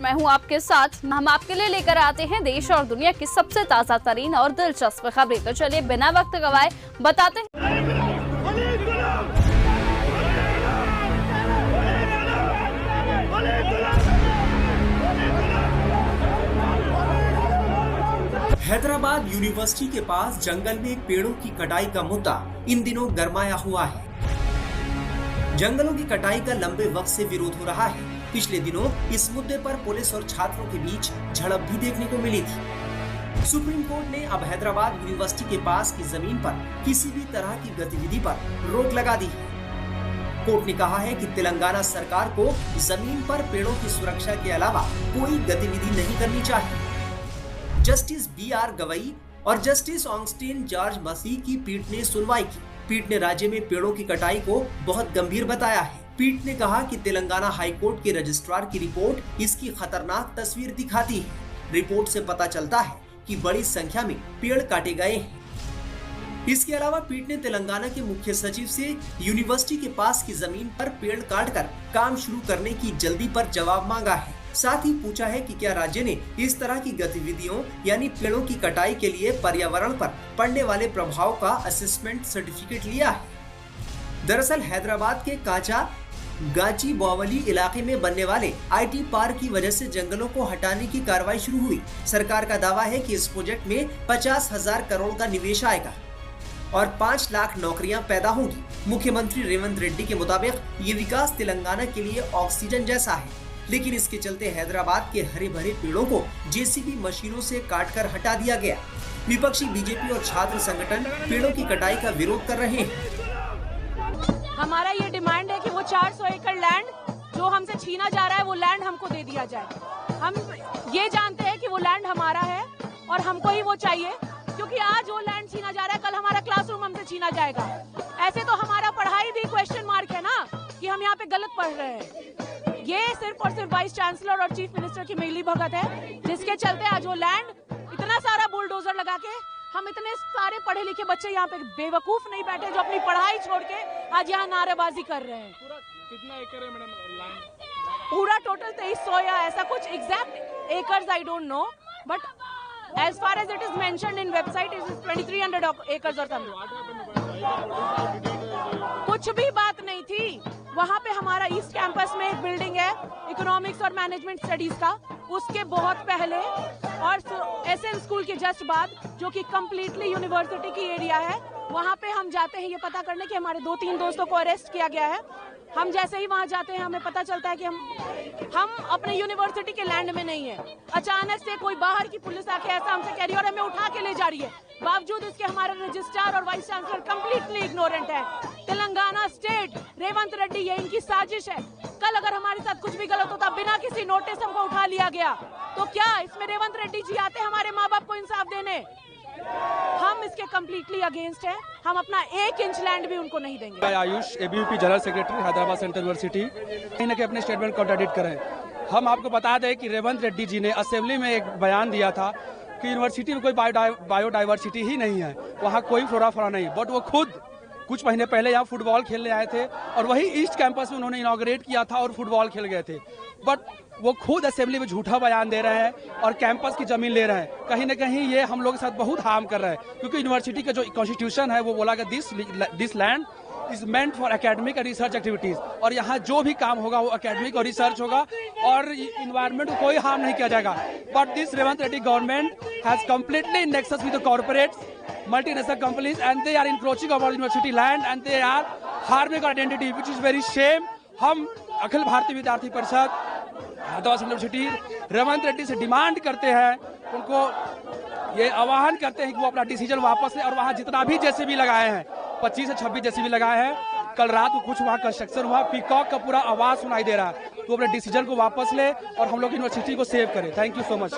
मैं हूं आपके साथ। हम आपके लिए लेकर आते हैं देश और दुनिया की सबसे ताजा तरीन और दिलचस्प खबरें। तो चलिए बिना वक्त गवाए बताते हैं। हैदराबाद यूनिवर्सिटी के पास जंगल में पेड़ों की कटाई का मुद्दा इन दिनों गरमाया हुआ है। जंगलों की कटाई का लंबे वक्त से विरोध हो रहा है। पिछले दिनों इस मुद्दे पर पुलिस और छात्रों के बीच झड़प भी देखने को मिली थी। सुप्रीम कोर्ट ने अब हैदराबाद यूनिवर्सिटी के पास की जमीन पर किसी भी तरह की गतिविधि पर रोक लगा दी है। कोर्ट ने कहा है कि तेलंगाना सरकार को जमीन पर पेड़ों की सुरक्षा के अलावा कोई गतिविधि नहीं करनी चाहिए। Justice B.R. गवई और जस्टिस ऑगस्टीन जॉर्ज मसीह की पीठ ने सुनवाई की। पीठ ने राज्य में पेड़ों की कटाई को बहुत गंभीर बताया है। पीठ ने कहा कि तेलंगाना हाईकोर्ट के रजिस्ट्रार की रिपोर्ट इसकी खतरनाक तस्वीर दिखाती है। रिपोर्ट से पता चलता है कि बड़ी संख्या में पेड़ काटे गए हैं। इसके अलावा पीठ ने तेलंगाना के मुख्य सचिव से यूनिवर्सिटी के पास की जमीन पर पेड़ काटकर काम शुरू करने की जल्दी पर जवाब मांगा है। साथ ही पूछा है कि क्या राज्य ने इस तरह की गतिविधियों यानी पेड़ों की कटाई के लिए पर्यावरण पर पड़ने वाले प्रभाव का असेसमेंट सर्टिफिकेट लिया है। दरअसल हैदराबाद के काचा गाची बावली इलाके में बनने वाले IT पार्क की वजह से जंगलों को हटाने की कार्रवाई शुरू हुई। सरकार का दावा है कि इस प्रोजेक्ट में 50,000 करोड़ का निवेश आएगा और 5 लाख नौकरियां पैदा होंगी। मुख्यमंत्री रेवंत रेड्डी के मुताबिक ये विकास तेलंगाना के लिए ऑक्सीजन जैसा है, लेकिन इसके चलते हैदराबाद के हरे भरे पेड़ों को JCB मशीनों से काटकर हटा दिया गया। विपक्षी बीजेपी और छात्र संगठन पेड़ों की कटाई का विरोध कर रहे हैं। हमारा ये डिमांड है कि वो 400 एकड़ लैंड जो हमसे छीना जा रहा है वो लैंड हमको दे दिया जाए। हम ये जानते हैं कि वो लैंड हमारा है और हमको ही वो चाहिए, क्योंकि आज वो लैंड छीना जा रहा है, कल हमारा क्लासरूम हमसे छीना जाएगा। ऐसे तो हमारा पढ़ाई भी क्वेश्चन मार्क है ना कि हम यहाँ पे गलत पढ़ रहे हैं। ये सिर्फ और सिर्फ वाइस चांसलर और चीफ मिनिस्टर की मिली भगत है, जिसके चलते आज वो लैंड इतना सारा बुलडोजर लगा के हम इतने सारे पढ़े लिखे बच्चे यहाँ पे बेवकूफ नहीं बैठे जो अपनी पढ़ाई छोड़ के आज यहाँ नारेबाजी कर रहे हैं। कितना एकड़ है मैडम लैंड? पूरा टोटल 2300 या ऐसा कुछ exact acres I don't know, but as far as it is mentioned in website it is 2300 acres or something। कुछ भी बात नहीं थी। वहाँ पे हमारा ईस्ट कैंपस में एक बिल्डिंग है इकोनॉमिक्स और मैनेजमेंट स्टडीज का, उसके बहुत पहले और SN स्कूल के जस्ट बाद, जो कि कम्प्लीटली यूनिवर्सिटी की एरिया है, वहाँ पे हम जाते हैं ये पता करने कि हमारे 2-3 दोस्तों को अरेस्ट किया गया है। हम जैसे ही वहाँ जाते हैं हमें पता चलता है कि हम अपने यूनिवर्सिटी के लैंड में नहीं है। अचानक से कोई बाहर की पुलिस आके ऐसा हमसे कह रही है और हमें उठा के ले जा रही है। बावजूद इसके हमारे रजिस्ट्रार और वाइस चांसलर कम्प्लीटली इग्नोरेंट है। तेलंगाना स्टेट, रेवंत रेड्डी, ये इनकी साजिश है। कल अगर हमारे साथ कुछ भी गलत होता बिना किसी नोटिस हमको उठा लिया गया तो क्या इसमें रेवंत रेड्डी जी आते हमारे माँ बाप को इंसाफ देने? हम इसके कम्प्लीटली अगेंस्ट है। हम अपना 1 इंच लैंड भी उनको नहीं देंगे। Ayush ABUP general secretary Hyderabad central university कहीं न कहीं अपने स्टेटमेंट कॉन्ट्राडिक्ट करें। हम आपको बता दें कि रेवंत रेड्डी जी ने असेंबली में एक बयान दिया था कि यूनिवर्सिटी में कोई बायोडाइवर्सिटी ही नहीं है, वहाँ कोई फ्लोरा फौरा नहीं। बट वो खुद कुछ महीने पहले यहाँ फुटबॉल खेलने आए थे और वही ईस्ट कैंपस में उन्होंने इनॉग्रेट किया था और फुटबॉल खेल गए थे। बट वो खुद असेंबली में झूठा बयान दे रहे हैं और कैंपस की जमीन ले रहे हैं। कहीं ना कहीं ये हम लोग के साथ बहुत हार्म कर रहा है, क्योंकि यूनिवर्सिटी का जो कॉन्स्टिट्यूशन है वो बोला कि this land is meant for academic and research activities, और यहाँ जो भी काम होगा वो एकेडमिक और रिसर्च होगा और इन्वायरमेंट को कोई हार्म नहीं किया जाएगा। But this Revanth Reddy government has completely in nexus with the corporates, multinational companies, and they are encroaching on our university land and they are harming our identity, which is very shame। हम अखिल भारतीय विद्यार्थी परिषद Hyderabad university Revanth Reddy से demand करते हैं, उनको ये आह्वान करते हैं कि वो अपना डिसीजन वापस ले और वहाँ जितना भी JCB लगाए हैं 25 से 26 JCB लगाए हैं। कल रात को कुछ वहाँ कंस्ट्रक्शन हुआ, पीकॉक का पूरा आवाज सुनाई दे रहा है। तो अपने डिसीजन को वापस ले और हम लोग यूनिवर्सिटी को सेव करें। Thank you so much.